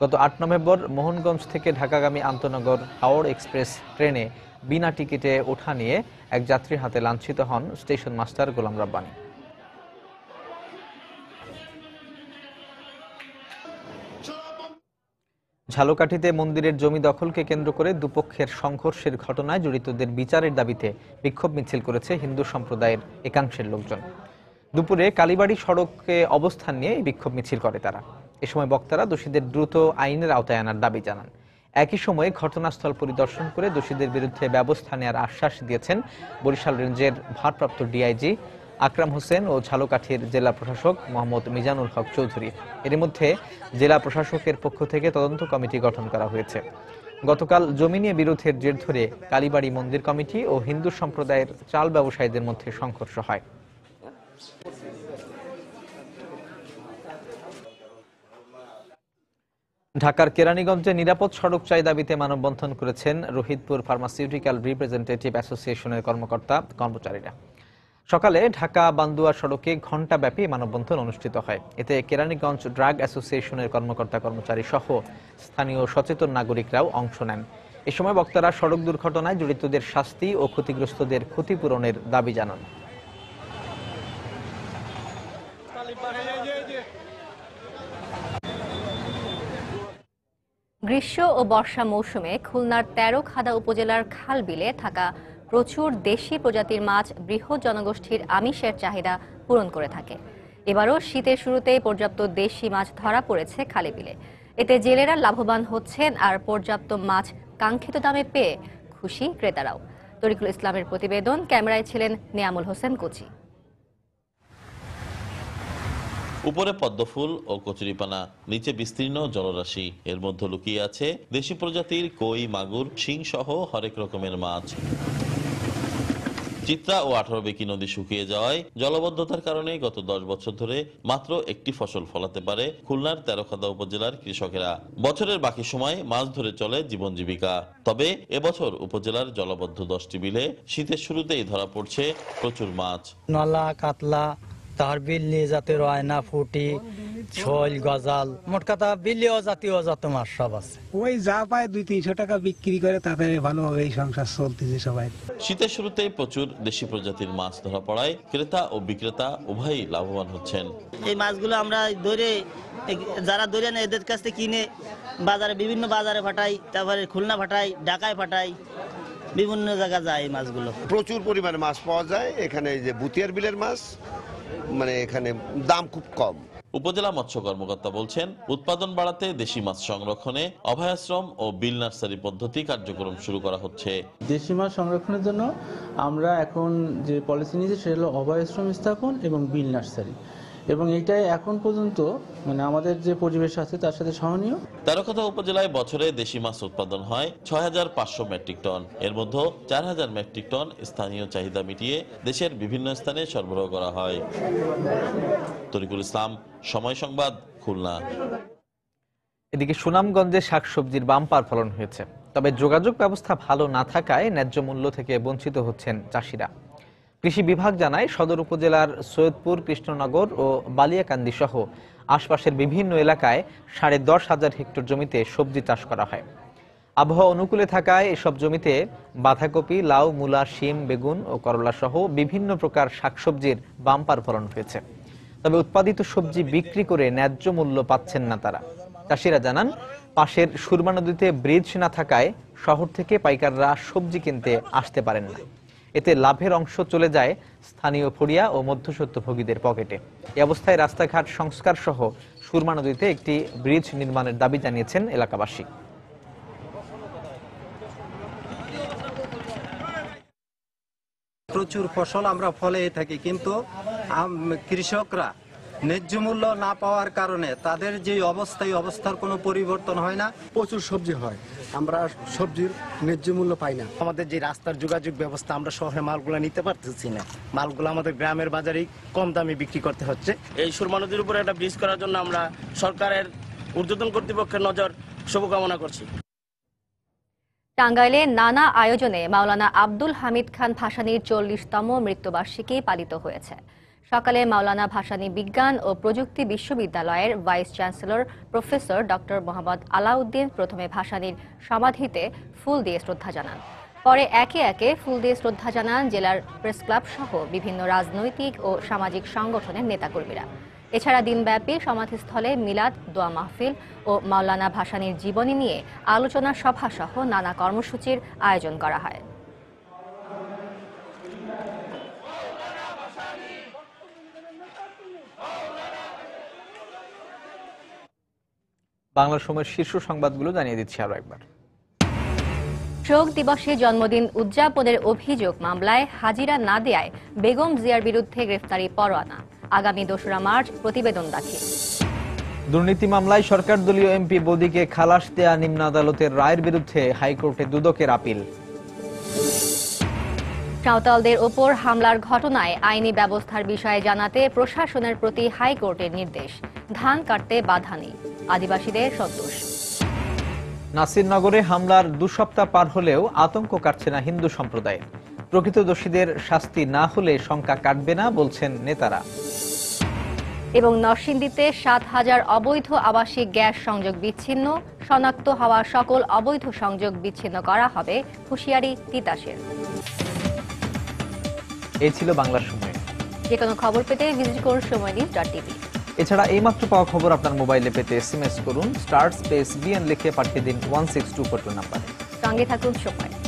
গত 8 নভেম্বর মোহনগঞ্জ থেকে ঢাকাগামী আন্তনগর হাওড় এক্সপ্রেস ট্রেনে বিনা টিকিটে ওঠা নিয়ে এক যাত্রীর হাতে লাঞ্ছিত হন স্টেশন মাস্টার গোলাম রব্বানী। ঝালকাঠিতে মন্দিরের জমি দখলকে কেন্দ্র করে দুপক্ষের সংঘর্ষের ঘটনায় জড়িতদের বিচারের দাবিতে বিক্ষোভ মিছিল করেছে হিন্দু সম্প্রদায়ের একাংশের লোকজন। দুপুরে কালীবাড়ি সড়কে অবস্থান নিয়ে এই বিক্ষোভ মিছিল করে তারা। এ সময় বক্তারা দোষীদের দ্রুত আইনের আওতায় আনার দাবি জানান। একই সময়ে ঘটনাস্থল পরিদর্শন করে দোষীদের বিরুদ্ধে ব্যবস্থা নেওয়ার আশ্বাস দিয়েছেন বরিশাল রেঞ্জের ভারপ্রাপ্ত ডিআইজি আকরাম হোসেন ও ঝালকাঠির জেলা প্রশাসক মোহাম্মদ মিজানুল হক চৌধুরী। এর মধ্যে জেলা প্রশাসকের পক্ষ থেকে তদন্ত কমিটি গঠন করা হয়েছে। গতকাল জমি নিয়ে বিরোধের জের ধরে কালীবাড়ি মন্দির কমিটি ও হিন্দু সম্প্রদায়ের চাল ব্যবসায়ীদের মধ্যে সংঘর্ষ হয়। ঢাকার কেরানীগঞ্জে নিরাপদ সড়ক চাই দাবিতে মানববন্ধন করেছেন রোহিতপুর ফার্মাসিউটিক্যাল রিপ্রেজেন্টেটিভ অ্যাসোসিয়েশনের কর্মকর্তা কর্মচারীরা। সকালে ঢাকা বান্দুয়া সড়কে ঘণ্টাব্যাপী মানববন্ধন অনুষ্ঠিত হয়। এতে কেরানীগঞ্জ ড্রাগ অ্যাসোসিয়েশনের কর্মকর্তা কর্মচারী সহ স্থানীয় সচেতন নাগরিকরাও অংশ নেন। এ সময় বক্তারা সড়ক দুর্ঘটনায় জড়িতদের শাস্তি ও ক্ষতিগ্রস্তদের ক্ষতিপূরণের দাবি জানান। গ্রীষ্ম ও বর্ষা মৌসুমে খুলনার ১৩খাদা উপজেলার খাল বিলে থাকা প্রচুর দেশি প্রজাতির মাছ বৃহৎ জনগোষ্ঠীর আমিষের চাহিদা পূরণ করে থাকে। এবারও শীতের শুরুতেই পর্যাপ্ত দেশি মাছ ধরা পড়েছে খালে বিলে। এতে জেলেরা লাভবান হচ্ছেন আর পর্যাপ্ত মাছ কাঙ্ক্ষিত দামে পেয়ে খুশি ক্রেতারাও। তরিকুল ইসলামের প্রতিবেদন, ক্যামেরায় ছিলেন নিয়ামুল হোসেন কোচি। উপরে পদ্মফুল ও কচুরিপানা, নিচে বিস্তীর্ণ জলরাশি, এর মধ্যে লুকিয়ে আছে দেশি প্রজাতির কই, মাগুর, শিং সহ হরেক রকমের মাছ। চিত্রা ও 18 বেকি নদী শুকিয়ে যাওয়ায় জলবদ্ধতার কারণে গত 10 বছর ধরে মাত্র একটি ফসল ফলাতে পারে খুলনার ১৩খাদা উপজেলার কৃষকেরা। বছরের বাকি সময় মাছ ধরে চলে জীবন জীবিকা। তবে এবছর উপজেলার জলবদ্ধ 10টি বিলে শীতের শুরুতেই ধরা পড়ছে প্রচুর মাছ। নলা, কাতলা, তার বিল্লি জাতের আয়না, ফুটি, শৈল, গজাল, মোট কথা বিল্লিও জাতীয় যত মাছ সব আছে। ওই যা পায় 200-300 টাকা বিক্রি করে, তাতে ভালোভাবে এই সংসার চলতেছে সবাই। শীতের শুরুতেই প্রচুর দেশি প্রজাতির মাছ ধরা পড়ায় ক্রেতা ও বিক্রেতা উভয়ই লাভবান হচ্ছেন। এই মাছগুলো আমরা ধরে, যারা ধরে নেয় এদের কাছ থেকে কিনে বাজারে, বিভিন্ন বাজারে পাঠাই, তারপরে খুলনা পাঠাই, ঢাকায় পাঠাই, বিভিন্ন জায়গায় যায় এই মাছগুলো। প্রচুর পরিমাণে মাছ পাওয়া যায় এখানে। যে বুতিয়ার বিলের মাছ, মানে এখানে দাম খুব কম। উপজেলা মৎস্য কর্মকর্তা বলছেন, উৎপাদন বাড়াতে দেশি মাছ সংরক্ষণে অভয়াশ্রম ও বিল নার্সারি পদ্ধতি কার্যক্রম শুরু করা হচ্ছে। দেশি মাছ সংরক্ষণের জন্য আমরা এখন যে পলিসি নিয়েছি সেটা হলো অভয়াশ্রম স্থাপন এবং বিল নার্সারি, এবং এইটাই এখন পর্যন্ত মানে আমাদের যে পরিবেশ আছে তার সাথে সহনীয়। ১৩খাদা উপজেলায় বছরে দেশি মাছ উৎপাদন হয় ৬,৫০০ মেট্রিক টন। এর মধ্যে ৪,০০০ মেট্রিক টন স্থানীয় চাহিদা মিটিয়ে দেশের বিভিন্ন স্থানে সরবরাহ করা হয়। তরিকুল ইসলাম, সময় সংবাদ, খুলনা। এদিকে সুনামগঞ্জে শাকসবজির বাম্পার ফলন হয়েছে, তবে যোগাযোগ ব্যবস্থা ভালো না থাকায় ন্যায্য মূল্য থেকে বঞ্চিত হচ্ছেন চাষিরা। কৃষি বিভাগ জানায়, সদর উপজেলার সৈয়দপুর, কৃষ্ণনগর ও বালিয়াকান্দি সহ আশপাশের বিভিন্ন এলাকায় ১০,৫০ হেক্টর জমিতে সবজি চাষ করা হয়। আবহাওয়া অনুকূলে থাকায় এসব জমিতে বাঁধাকপি, লাউ, মূলা, শিম, বেগুন ও করলা সহ বিভিন্ন প্রকার শাকসবজির বাম্পার ফলন হয়েছে। তবে উৎপাদিত সবজি বিক্রি করে ন্যায্য মূল্য পাচ্ছেন না তারা। চাষিরা জানান, পাশের সুরমা নদীতে ব্রিজ না থাকায় শহর থেকে পাইকাররা সবজি কিনতে আসতে পারেন না। এতে লাভের অংশ চলে যায় স্থানীয় ফড়িয়া ও মধ্যস্বত্বভোগীদের পকেটে। এই অবস্থায় রাস্তাঘাট সংস্কার সহ সুরমা নদীতে একটি ব্রিজ নির্মাণের দাবি জানিয়েছেন এলাকাবাসী। প্রচুর ফসল আমরা ফলে থাকি, কিন্তু কৃষকরা ন্যায্য মূল্য না পাওয়ার কারণে তাদের যে অবস্থা, এই অবস্থার কোনো পরিবর্তন হয় না। প্রচুর সবজি হয়, আমরা সবজির ন্যায্য মূল্য পাই না। আমাদের যে রাস্তার যোগাযোগ ব্যবস্থা, আমরা শহরে মালগুলো নিতে পারতেছি না। মালগুলো আমাদের গ্রামের বাজারেই কম দামে বিক্রি করতে হচ্ছে। এই সুরমা নদীর উপরে একটা ব্রিজ করার জন্য আমরা সরকারের ঊর্ধ্বতন কর্তৃপক্ষের নজর শুভকামনা করছি। টাঙ্গাইলে নানা আয়োজনে মাওলানা আব্দুল হামিদ খান ভাসানীর ৪০তম মৃত্যুবার্ষিকী পালিত হয়েছে। সকালে মাওলানা ভাসানী বিজ্ঞান ও প্রযুক্তি বিশ্ববিদ্যালয়ের vice chancellor professor doctor Mohammad Alauddin প্রথমে ভাসানীর সমাধিতে ফুল দিয়ে শ্রদ্ধা জানান। পরে একে একে ফুল দিয়ে শ্রদ্ধা জানান জেলার প্রেস ক্লাব সহ বিভিন্ন রাজনৈতিক ও সামাজিক সংগঠনের নেতাকর্মীরা। এছাড়া দিনব্যাপী সমাধিস্থলে মিলাদ, দোয়া মাহফিল ও মাওলানা ভাসানীর জীবনী নিয়ে আলোচনা সভা সহ নানা কর্মসূচির আয়োজন করা হয়। বাংলা সময়ের শীর্ষ সংবাদগুলো জানিয়ে দিচ্ছি আরো একবার। শোক দিবসে জন্মদিন উদযাপনের অভিযোগ মামলায় হাজিরা না দেয়ায় বেগম জিয়ার বিরুদ্ধে গ্রেফতারি পরোয়ানা। আগামী ২রা মার্চ প্রতিবেদন দাখিল। দুর্নীতি মামলায় সরকার দলীয় এমপি বদিকে খালাস দেয়া নিম্ন আদালতের রায়ের বিরুদ্ধে হাইকোর্টে দুদকের আপিল। সাঁওতালদের ওপর হামলার ঘটনায় আইনি ব্যবস্থার বিষয়ে জানাতে প্রশাসনের প্রতি হাইকোর্টের নির্দেশ। ধান কাটতে বাধা নেই, আদিবাসীদের সন্তোষ। নাসিরনগরে হামলার ২ সপ্তাহ পার হলেও আতঙ্ক কাটছে না হিন্দু সম্প্রদায়। প্রকৃত দোষীদের শাস্তি না হলে শঙ্কা কাটবে না বলছেন নেতারা। এবং নরসিংদীতে ৭,০০০ অবৈধ আবাসিক গ্যাস সংযোগ বিচ্ছিন্ন, শনাক্ত হওয়া সকল অবৈধ সংযোগ বিচ্ছিন্ন করা হবে, হুঁশিয়ারি তিতাসের। এই ছিল বাংলার সময়। যে কোনো খবর পেতে ভিজিট করুন সময়নিউজ.tv। এছাড়া এইমাত্র পাওয়া খবর আপনার মোবাইলে পেতে SMS করুন *BN লিখে পাঠিয়ে দিন 16242 নম্বরে। সঙ্গে থাকুন সময়।